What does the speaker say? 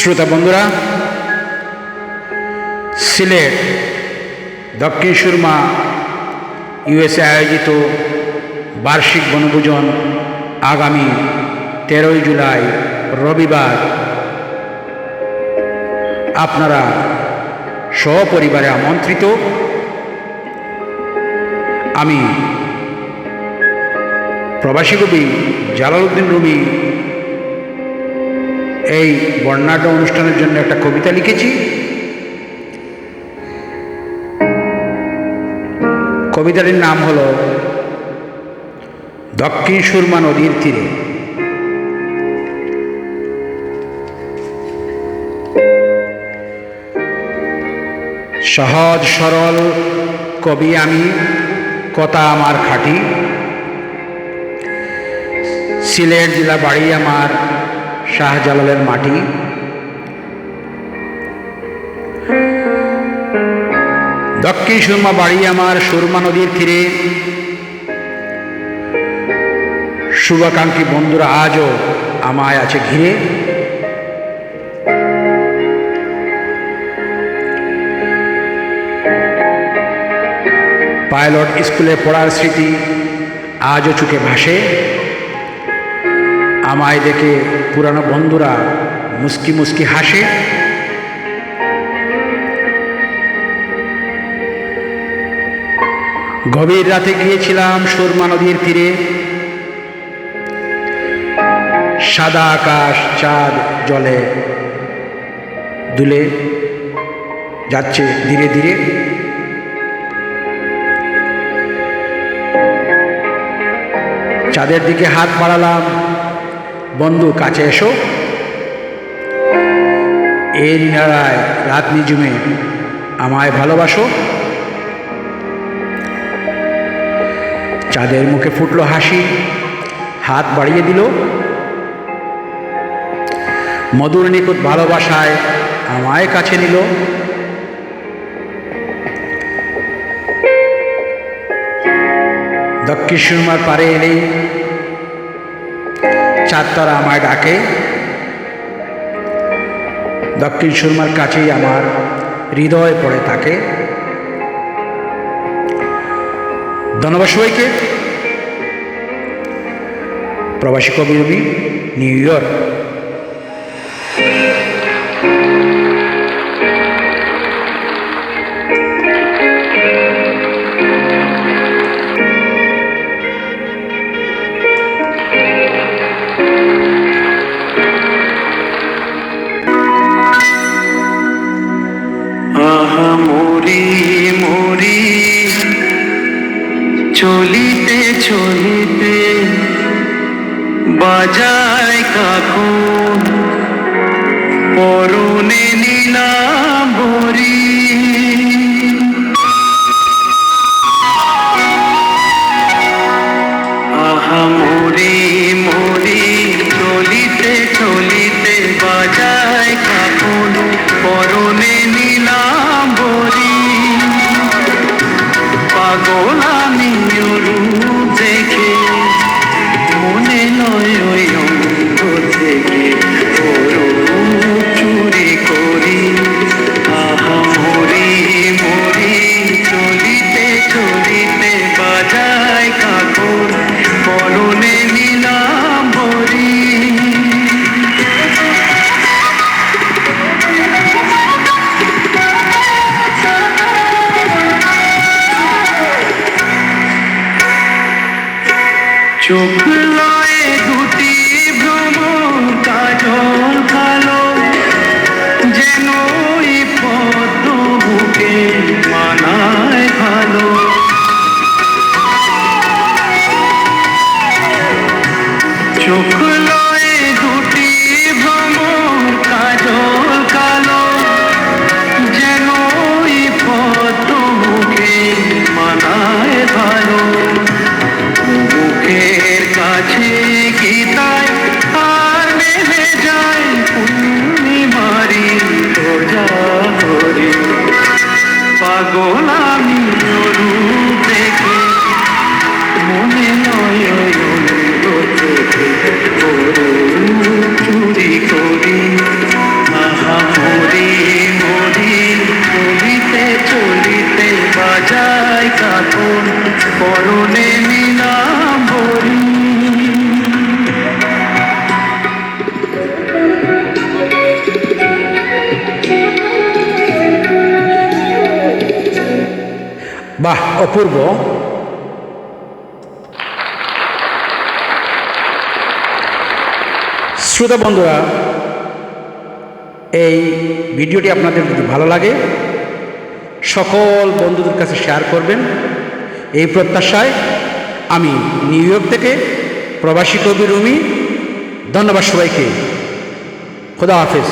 শ্রোতা বন্ধুরা, সিলেট দক্ষিণ সুরমা ইউএসএ আয়োজিত বার্ষিক বনভোজন আগামী 13 জুলাই রবিবার আপনারা সপরিবারে আমন্ত্রিত। আমি প্রবাসী কবি জালালউদ্দিন রুমি এই বর্ণাঢ্য অনুষ্ঠানের জন্য একটা কবিতা লিখেছি। কবিতাটির নাম হল দক্ষিণ সুরমা নদীর তীরে। সহজ সরল কবি আমি, কথা আমার খাঁটি। সিলেট জেলা বাড়ি আমার, শাহজালালের মাটি। দক্ষিণ সুরমা বাড়ি আমার, সুরমা নদীর তীরে। শুভাকাঙ্ক্ষী বন্ধুরা আজও আমায় আছে ঘিরে। পাইলট স্কুলে পড়ার স্মৃতি আজও চোখে ভাসে। আমায় দেখে পুরানো বন্ধুরা মুস্কি মুস্কি হাসে। গভীর রাতে গিয়েছিলাম সুরমা নদীর তীরে। সাদা আকাশ, চাঁদ জলে দুলে যাচ্ছে ধীরে ধীরে। চাঁদের দিকে হাত বাড়ালাম, বন্ধু কাছে এসো। এই নিরালায় রাত নিঝুমে আমায় ভালোবাসো। চাঁদের মুখে ফুটলো হাসি, হাত বাড়িয়ে দিল। মধুর নিখুঁত ভালোবাসায় আমায় কাছে নিল। দক্ষিণ সুরমার পারে এলেই চাঁদ তারা আমায় ডাকে। দক্ষিণ সুরমার কাছেই আমার হৃদয় পড়ে থাকে। ধন্যবাদ সবাইকে। প্রবাসী কবি রবি, নিউ ইয়র্ক। চলিতে চলিতে বাজায় কাকুন, পরনে নীলাম্বরী। আহা মরি মরি, চলিতে চলিতে বাজায় কাকুন, পরনে নীলাম্বরী। পাগল আমি রূপ দেখে, মনে নয় ওই অঙ্গ থেকে চুরি করি। আহা মরি মরি, চলিতে চলিতে বাজায় কাকুন, পরনে নীলাম্বরী। চোখ লয়ে দুটি ভ্রমর কাজল কালো, যেন ওই পদ্ম বুকে মানায় ভালো। চোখ লয়ে দুটি ভ্রমর কাজল কালো, যেন ওই পদ্ম বুকে মানায় ভালো। মুখের কাছে গীতায় আর মেলে যায় পূর্ণিমারি রোজা করি। পাগল আমি রূপ দেখে, মনে নয় অঙ্গ থেকে চুরি করি। আহা এখন পরনে নীলাম্বরী। বাহ, অপূর্ব। শ্রোতা বন্ধুরা, এই ভিডিওটি আপনাদের যদি ভালো লাগে সকল বন্ধুদের কাছে শেয়ার করবেন, এই প্রত্যাশায় আমি নিউ ইয়র্ক থেকে প্রবাসী কবি রুমি। ধন্যবাদ সবাইকে। খোদা হাফেজ।